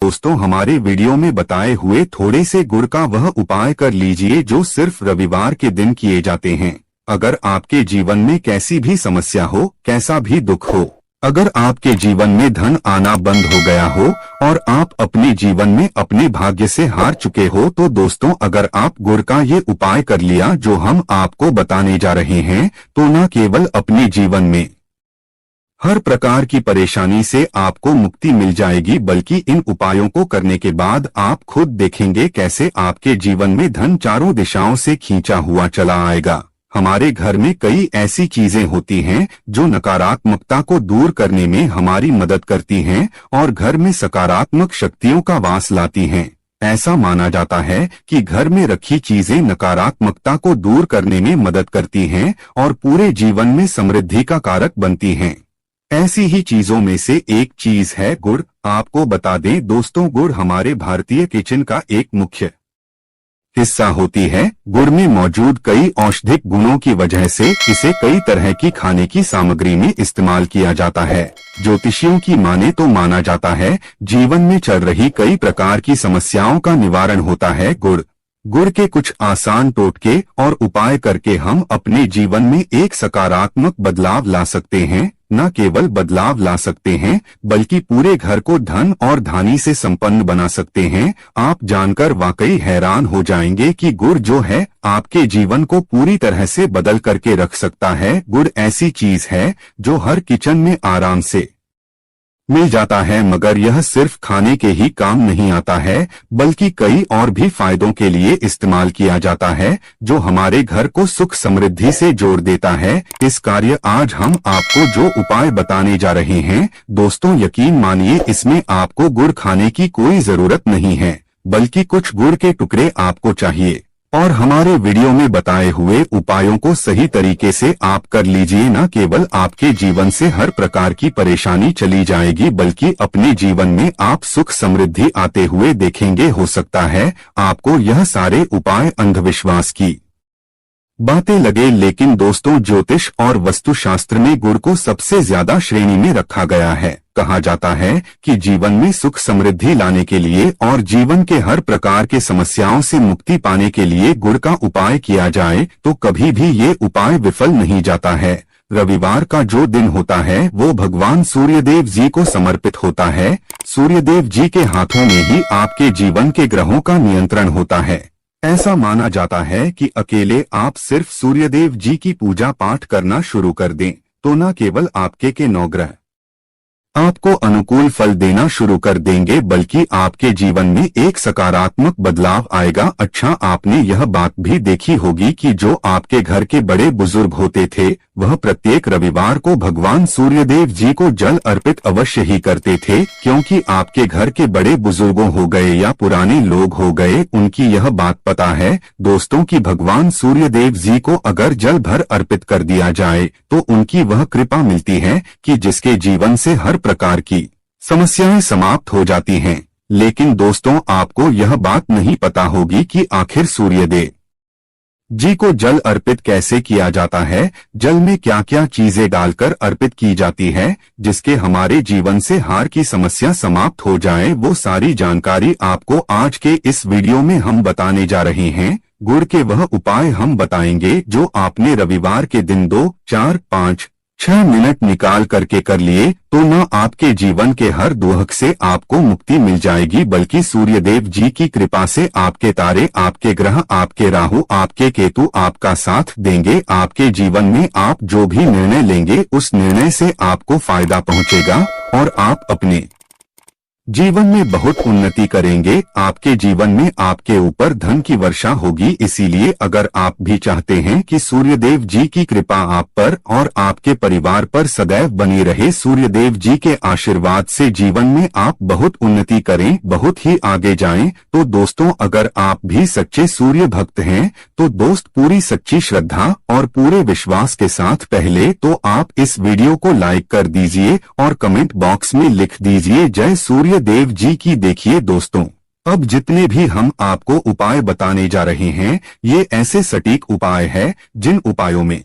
दोस्तों, हमारे वीडियो में बताए हुए थोड़े से गुड़ का वह उपाय कर लीजिए जो सिर्फ रविवार के दिन किए जाते हैं। अगर आपके जीवन में कैसी भी समस्या हो, कैसा भी दुख हो, अगर आपके जीवन में धन आना बंद हो गया हो और आप अपने जीवन में अपने भाग्य से हार चुके हो, तो दोस्तों अगर आप गुड़ का ये उपाय कर लिया जो हम आपको बताने जा रहे हैं, तो न केवल अपने जीवन में हर प्रकार की परेशानी से आपको मुक्ति मिल जाएगी, बल्कि इन उपायों को करने के बाद आप खुद देखेंगे कैसे आपके जीवन में धन चारों दिशाओं से खींचा हुआ चला आएगा। हमारे घर में कई ऐसी चीजें होती हैं जो नकारात्मकता को दूर करने में हमारी मदद करती हैं और घर में सकारात्मक शक्तियों का वास लाती हैं। ऐसा माना जाता है कि घर में रखी चीजें नकारात्मकता को दूर करने में मदद करती हैं और पूरे जीवन में समृद्धि का कारक बनती हैं। ऐसी ही चीजों में से एक चीज है गुड़। आपको बता दें दोस्तों, गुड़ हमारे भारतीय किचन का एक मुख्य हिस्सा होती है। गुड़ में मौजूद कई औषधिक गुणों की वजह से इसे कई तरह की खाने की सामग्री में इस्तेमाल किया जाता है। ज्योतिषियों की माने तो माना जाता है जीवन में चल रही कई प्रकार की समस्याओं का निवारण होता है गुड़ के कुछ आसान टोटके और उपाय करके हम अपने जीवन में एक सकारात्मक बदलाव ला सकते हैं। न केवल बदलाव ला सकते हैं, बल्कि पूरे घर को धन और धानी से संपन्न बना सकते हैं। आप जानकर वाकई हैरान हो जाएंगे कि गुड़ जो है आपके जीवन को पूरी तरह से बदल करके रख सकता है। गुड़ ऐसी चीज है जो हर किचन में आराम से मिल जाता है, मगर यह सिर्फ खाने के ही काम नहीं आता है, बल्कि कई और भी फायदों के लिए इस्तेमाल किया जाता है जो हमारे घर को सुख समृद्धि से जोड़ देता है। इस कार्य आज हम आपको जो उपाय बताने जा रहे हैं दोस्तों, यकीन मानिए इसमें आपको गुड़ खाने की कोई जरूरत नहीं है, बल्कि कुछ गुड़ के टुकड़े आपको चाहिए और हमारे वीडियो में बताए हुए उपायों को सही तरीके से आप कर लीजिए। न केवल आपके जीवन से हर प्रकार की परेशानी चली जाएगी, बल्कि अपने जीवन में आप सुख समृद्धि आते हुए देखेंगे। हो सकता है आपको यह सारे उपाय अंधविश्वास की बातें लगे, लेकिन दोस्तों ज्योतिष और वास्तुशास्त्र में गुड़ को सबसे ज्यादा श्रेणी में रखा गया है। कहा जाता है कि जीवन में सुख समृद्धि लाने के लिए और जीवन के हर प्रकार के समस्याओं से मुक्ति पाने के लिए गुड़ का उपाय किया जाए तो कभी भी ये उपाय विफल नहीं जाता है। रविवार का जो दिन होता है वो भगवान सूर्यदेव जी को समर्पित होता है। सूर्यदेव जी के हाथों में ही आपके जीवन के ग्रहों का नियंत्रण होता है। ऐसा माना जाता है कि अकेले आप सिर्फ सूर्यदेव जी की पूजा पाठ करना शुरू कर दें तो न केवल आपके के 9 ग्रह आपको अनुकूल फल देना शुरू कर देंगे, बल्कि आपके जीवन में एक सकारात्मक बदलाव आएगा। अच्छा, आपने यह बात भी देखी होगी कि जो आपके घर के बड़े बुजुर्ग होते थे वह प्रत्येक रविवार को भगवान सूर्यदेव जी को जल अर्पित अवश्य ही करते थे, क्योंकि आपके घर के बड़े बुजुर्गों हो गए या पुराने लोग हो गए, उनकी यह बात पता है दोस्तों कि भगवान सूर्यदेव जी को अगर जल भर अर्पित कर दिया जाए तो उनकी वह कृपा मिलती है कि जिसके जीवन से हर प्रकार की समस्याएं समाप्त हो जाती हैं। लेकिन दोस्तों आपको यह बात नहीं पता होगी कि आखिर सूर्यदेव जी को जल अर्पित कैसे किया जाता है, जल में क्या क्या चीजें डालकर अर्पित की जाती है जिसके हमारे जीवन से हार की समस्या समाप्त हो जाए। वो सारी जानकारी आपको आज के इस वीडियो में हम बताने जा रहे हैं। गुड़ के वह उपाय हम बताएंगे जो आपने रविवार के दिन 2, 4, 5, 6 मिनट निकाल करके कर लिए तो न आपके जीवन के हर दुख से आपको मुक्ति मिल जाएगी, बल्कि सूर्यदेव जी की कृपा से आपके तारे, आपके ग्रह, आपके राहु, आपके केतु आपका साथ देंगे। आपके जीवन में आप जो भी निर्णय लेंगे उस निर्णय से आपको फायदा पहुंचेगा और आप अपने जीवन में बहुत उन्नति करेंगे। आपके जीवन में आपके ऊपर धन की वर्षा होगी। इसीलिए अगर आप भी चाहते हैं कि सूर्यदेव जी की कृपा आप पर और आपके परिवार पर सदैव बनी रहे, सूर्यदेव जी के आशीर्वाद से जीवन में आप बहुत उन्नति करें, बहुत ही आगे जाएं, तो दोस्तों अगर आप भी सच्चे सूर्य भक्त हैं तो दोस्त पूरी सच्ची श्रद्धा और पूरे विश्वास के साथ पहले तो आप इस वीडियो को लाइक कर दीजिए और कमेंट बॉक्स में लिख दीजिए जय सूर्य देव जी की। देखिए दोस्तों, अब जितने भी हम आपको उपाय बताने जा रहे हैं ये ऐसे सटीक उपाय है जिन उपायों में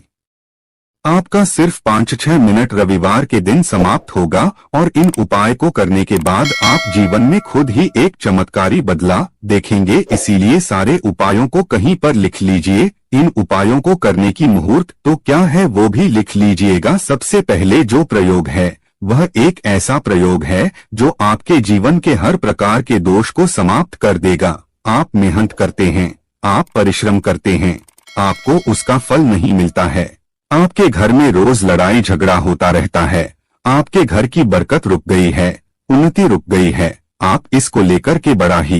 आपका सिर्फ 5-6 मिनट रविवार के दिन समाप्त होगा और इन उपाय को करने के बाद आप जीवन में खुद ही एक चमत्कारी बदलाव देखेंगे। इसीलिए सारे उपायों को कहीं पर लिख लीजिए। इन उपायों को करने की मुहूर्त तो क्या है वो भी लिख लीजिएगा। सबसे पहले जो प्रयोग है वह एक ऐसा प्रयोग है जो आपके जीवन के हर प्रकार के दोष को समाप्त कर देगा। आप मेहनत करते हैं, आप परिश्रम करते हैं, आपको उसका फल नहीं मिलता है। आपके घर में रोज लड़ाई झगड़ा होता रहता है, आपके घर की बरकत रुक गई है, उन्नति रुक गई है, आप इसको लेकर के बड़ा ही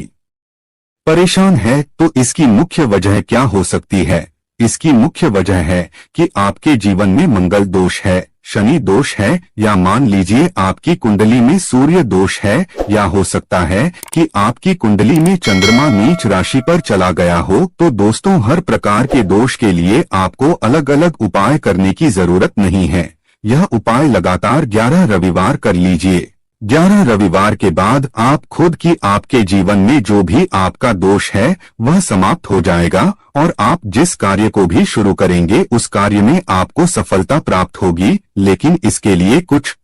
परेशान है। तो इसकी मुख्य वजह क्या हो सकती है? इसकी मुख्य वजह है कि आपके जीवन में मंगल दोष है, शनि दोष है, या मान लीजिए आपकी कुंडली में सूर्य दोष है, या हो सकता है कि आपकी कुंडली में चंद्रमा नीच राशि पर चला गया हो। तो दोस्तों, हर प्रकार के दोष के लिए आपको अलग अलग उपाय करने की जरूरत नहीं है। यह उपाय लगातार 11 रविवार कर लीजिए। 11 रविवार के बाद आप खुद की आपके जीवन में जो भी आपका दोष है वह समाप्त हो जाएगा और आप जिस कार्य को भी शुरू करेंगे उस कार्य में आपको सफलता प्राप्त होगी। लेकिन इसके लिए कुछ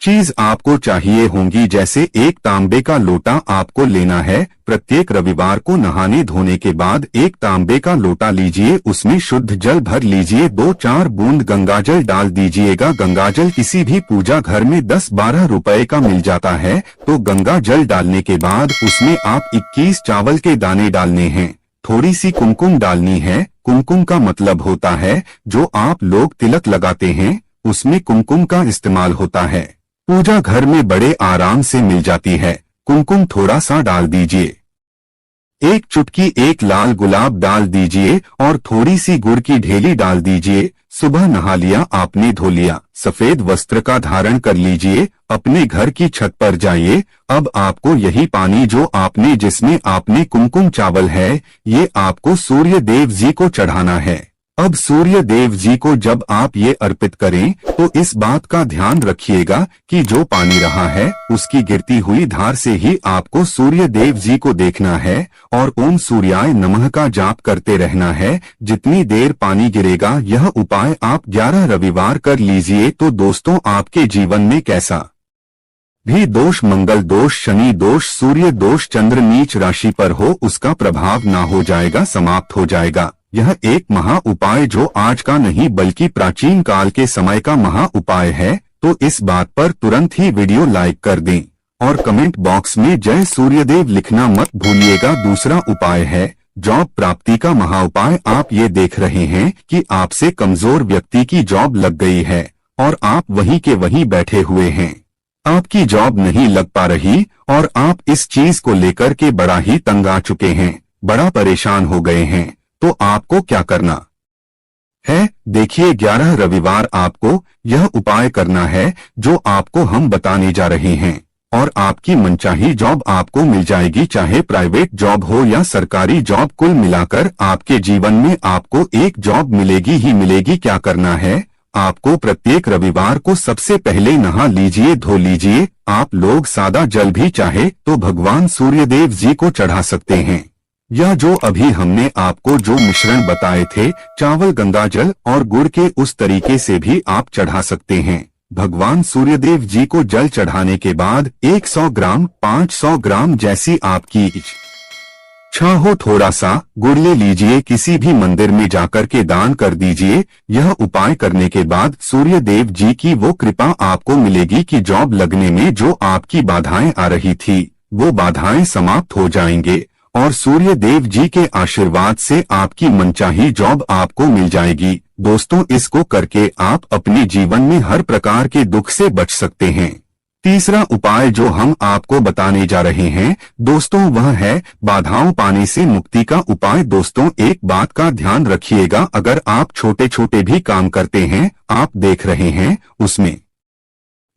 चीज आपको चाहिए होंगी, जैसे एक तांबे का लोटा आपको लेना है। प्रत्येक रविवार को नहाने धोने के बाद एक तांबे का लोटा लीजिए, उसमें शुद्ध जल भर लीजिए, 2-4 बूंद गंगाजल डाल दीजिएगा। गंगाजल किसी भी पूजा घर में 10-12 रुपए का मिल जाता है। तो गंगा जल डालने के बाद उसमें आप 21 चावल के दाने डालने हैं, थोड़ी सी कुमकुम डालनी है। कुमकुम का मतलब होता है जो आप लोग तिलक लगाते हैं, उसमें कुमकुम का इस्तेमाल होता है। पूजा घर में बड़े आराम से मिल जाती है। कुमकुम थोड़ा सा डाल दीजिए, एक चुटकी एक लाल गुलाब डाल दीजिए और थोड़ी सी गुड़ की ढेली डाल दीजिए। सुबह नहा लिया आपने, धो लिया, सफेद वस्त्र का धारण कर लीजिए, अपने घर की छत पर जाइए। अब आपको यही पानी जो आपने जिसमें आपने कुमकुम चावल है, ये आपको सूर्य देव जी को चढ़ाना है। अब सूर्य देव जी को जब आप ये अर्पित करें तो इस बात का ध्यान रखिएगा कि जो पानी रहा है उसकी गिरती हुई धार से ही आपको सूर्य देव जी को देखना है और ओम सूर्याय नमः का जाप करते रहना है। जितनी देर पानी गिरेगा यह उपाय आप 11 रविवार कर लीजिए। तो दोस्तों, आपके जीवन में कैसा भी दोष, मंगल दोष, शनि दोष, सूर्य दोष, चंद्र नीच राशि पर हो, उसका प्रभाव ना हो जाएगा, समाप्त हो जाएगा। यह एक महा उपाय जो आज का नहीं बल्कि प्राचीन काल के समय का महा उपाय है। तो इस बात पर तुरंत ही वीडियो लाइक कर दें और कमेंट बॉक्स में जय सूर्यदेव लिखना मत भूलिएगा। दूसरा उपाय है जॉब प्राप्ति का महा उपाय। आप ये देख रहे हैं कि आपसे कमजोर व्यक्ति की जॉब लग गई है और आप वहीं के वहीं बैठे हुए हैं, आपकी जॉब नहीं लग पा रही और आप इस चीज को लेकर के बड़ा ही तंग आ चुके हैं, बड़ा परेशान हो गए हैं। तो आपको क्या करना है? देखिए, 11 रविवार आपको यह उपाय करना है जो आपको हम बताने जा रहे हैं और आपकी मनचाही जॉब आपको मिल जाएगी, चाहे प्राइवेट जॉब हो या सरकारी जॉब। कुल मिलाकर आपके जीवन में आपको एक जॉब मिलेगी ही मिलेगी। क्या करना है? आपको प्रत्येक रविवार को सबसे पहले नहा लीजिए, धो लीजिए। आप लोग सादा जल भी चाहे तो भगवान सूर्यदेव जी को चढ़ा सकते हैं, या जो अभी हमने आपको जो मिश्रण बताए थे, चावल, गंगाजल और गुड़ के, उस तरीके से भी आप चढ़ा सकते हैं। भगवान सूर्यदेव जी को जल चढ़ाने के बाद 100 ग्राम 500 ग्राम जैसी आपकी इच्छा हो थोड़ा सा गुड़ ले लीजिए, किसी भी मंदिर में जाकर के दान कर दीजिए। यह उपाय करने के बाद सूर्यदेव जी की वो कृपा आपको मिलेगी कि जॉब लगने में जो आपकी बाधाएं आ रही थी वो बाधाएं समाप्त हो जाएंगे और सूर्य देव जी के आशीर्वाद से आपकी मनचाही जॉब आपको मिल जाएगी। दोस्तों, इसको करके आप अपने जीवन में हर प्रकार के दुख से बच सकते हैं। तीसरा उपाय जो हम आपको बताने जा रहे हैं दोस्तों, वह है बाधाओं पाने से मुक्ति का उपाय। दोस्तों, एक बात का ध्यान रखिएगा, अगर आप छोटे छोटे भी काम करते हैं, आप देख रहे हैं उसमें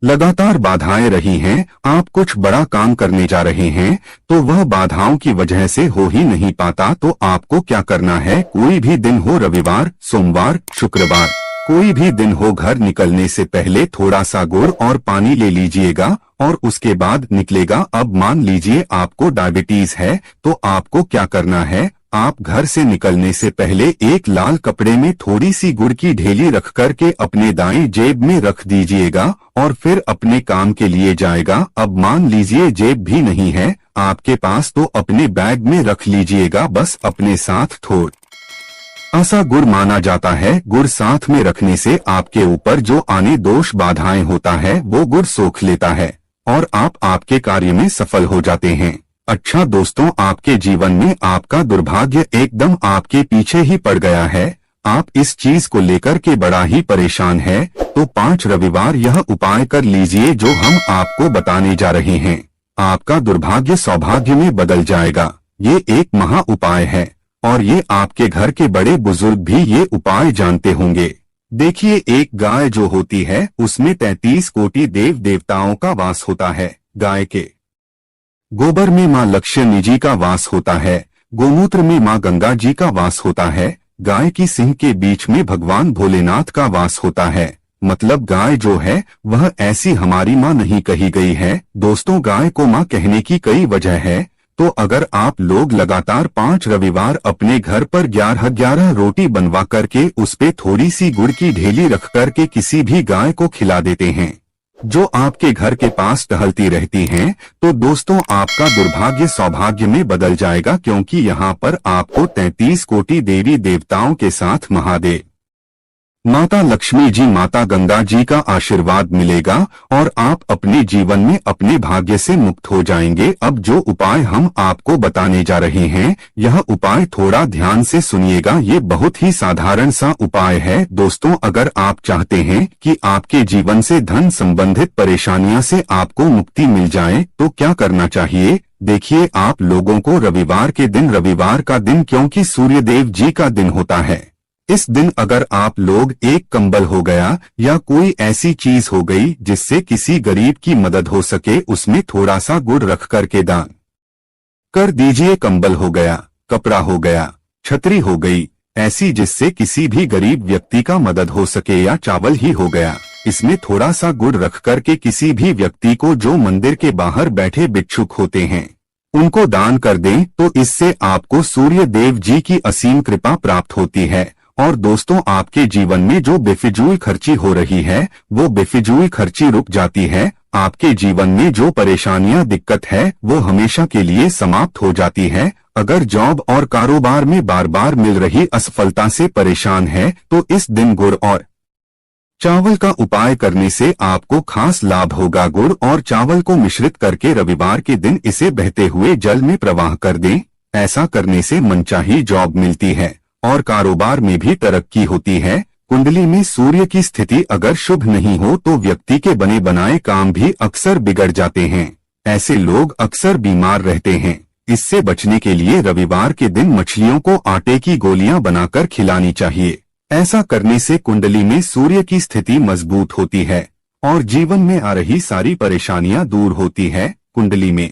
लगातार बाधाएं रही हैं, आप कुछ बड़ा काम करने जा रहे हैं तो वह बाधाओं की वजह से हो ही नहीं पाता। तो आपको क्या करना है? कोई भी दिन हो, रविवार, सोमवार, शुक्रवार, कोई भी दिन हो, घर निकलने से पहले थोड़ा सा गुड़ और पानी ले लीजिएगा और उसके बाद निकलेगा। अब मान लीजिए आपको डायबिटीज है तो आपको क्या करना है? आप घर से निकलने से पहले एक लाल कपड़े में थोड़ी सी गुड़ की ढेली रख कर के अपने दाएं जेब में रख दीजिएगा और फिर अपने काम के लिए जाएगा। अब मान लीजिए जेब भी नहीं है आपके पास, तो अपने बैग में रख लीजिएगा बस अपने साथ थोड़ा सा गुड़। माना जाता है गुड़ साथ में रखने से आपके ऊपर जो आने दोष बाधाएं होता है वो गुड़ सोख लेता है और आप आपके कार्य में सफल हो जाते हैं। अच्छा दोस्तों, आपके जीवन में आपका दुर्भाग्य एकदम आपके पीछे ही पड़ गया है, आप इस चीज को लेकर के बड़ा ही परेशान है, तो 5 रविवार यह उपाय कर लीजिए जो हम आपको बताने जा रहे हैं। आपका दुर्भाग्य सौभाग्य में बदल जाएगा। ये एक महा उपाय है और ये आपके घर के बड़े बुजुर्ग भी ये उपाय जानते होंगे। देखिए, एक गाय जो होती है उसमें 33 कोटि देव देवताओं का वास होता है। गाय के गोबर में माँ लक्ष्मी जी का वास होता है, गोमूत्र में माँ गंगा जी का वास होता है, गाय की सिंह के बीच में भगवान भोलेनाथ का वास होता है। मतलब गाय जो है वह ऐसी हमारी माँ नहीं कही गई है। दोस्तों, गाय को माँ कहने की कई वजह है। तो अगर आप लोग लगातार 5 रविवार अपने घर पर 11 रोटी बनवा करके उस पे थोड़ी सी गुड़ की ढेली रख करके किसी भी गाय को खिला देते हैं जो आपके घर के पास टहलती रहती हैं, तो दोस्तों आपका दुर्भाग्य सौभाग्य में बदल जाएगा, क्योंकि यहाँ पर आपको 33 कोटि देवी देवताओं के साथ महादेव, माता लक्ष्मी जी, माता गंगा जी का आशीर्वाद मिलेगा और आप अपने जीवन में अपने भाग्य से मुक्त हो जाएंगे। अब जो उपाय हम आपको बताने जा रहे हैं, यह उपाय थोड़ा ध्यान से सुनिएगा। ये बहुत ही साधारण सा उपाय है। दोस्तों, अगर आप चाहते हैं कि आपके जीवन से धन संबंधित परेशानियों से आपको मुक्ति मिल जाए, तो क्या करना चाहिए? देखिए, आप लोगों को रविवार के दिन, रविवार का दिन क्योंकि सूर्यदेव जी का दिन होता है, इस दिन अगर आप लोग एक कंबल हो गया या कोई ऐसी चीज हो गई जिससे किसी गरीब की मदद हो सके, उसमें थोड़ा सा गुड़ रख करके दान कर दीजिए। कंबल हो गया, कपड़ा हो गया, छतरी हो गई, ऐसी जिससे किसी भी गरीब व्यक्ति का मदद हो सके, या चावल ही हो गया, इसमें थोड़ा सा गुड़ रख करके किसी भी व्यक्ति को जो मंदिर के बाहर बैठे भिक्षुक होते हैं उनको दान कर दें, तो इससे आपको सूर्य देव जी की असीम कृपा प्राप्त होती है। और दोस्तों, आपके जीवन में जो बेफिजूल खर्ची हो रही है वो बेफिजूल खर्ची रुक जाती है। आपके जीवन में जो परेशानियां, दिक्कत है वो हमेशा के लिए समाप्त हो जाती है। अगर जॉब और कारोबार में बार बार मिल रही असफलता से परेशान है, तो इस दिन गुड़ और चावल का उपाय करने से आपको खास लाभ होगा। गुड़ और चावल को मिश्रित करके रविवार के दिन इसे बहते हुए जल में प्रवाह कर दें। ऐसा करने से मनचाही जॉब मिलती है और कारोबार में भी तरक्की होती है। कुंडली में सूर्य की स्थिति अगर शुभ नहीं हो तो व्यक्ति के बने बनाए काम भी अक्सर बिगड़ जाते हैं। ऐसे लोग अक्सर बीमार रहते हैं। इससे बचने के लिए रविवार के दिन मछलियों को आटे की गोलियां बनाकर खिलानी चाहिए। ऐसा करने से कुंडली में सूर्य की स्थिति मजबूत होती है और जीवन में आ रही सारी परेशानियां दूर होती है। कुंडली में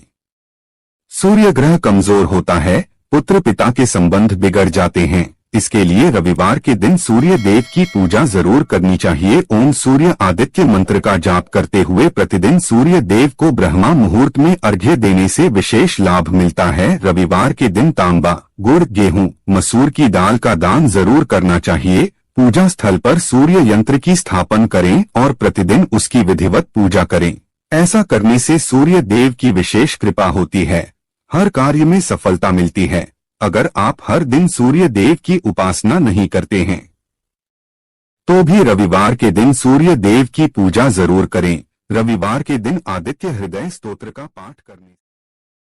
सूर्य ग्रह कमजोर होता है, पुत्र पिता के संबंध बिगड़ जाते हैं। इसके लिए रविवार के दिन सूर्य देव की पूजा जरूर करनी चाहिए। ओम सूर्य आदित्य मंत्र का जाप करते हुए प्रतिदिन सूर्य देव को ब्रह्मा मुहूर्त में अर्घ्य देने से विशेष लाभ मिलता है। रविवार के दिन तांबा, गुड़, गेहूं, मसूर की दाल का दान जरूर करना चाहिए। पूजा स्थल पर सूर्य यंत्र की स्थापना करें और प्रतिदिन उसकी विधिवत पूजा करें। ऐसा करने से सूर्य देव की विशेष कृपा होती है, हर कार्य में सफलता मिलती है। अगर आप हर दिन सूर्य देव की उपासना नहीं करते हैं तो भी रविवार के दिन सूर्य देव की पूजा जरूर करें। रविवार के दिन आदित्य हृदय स्तोत्र का पाठ करने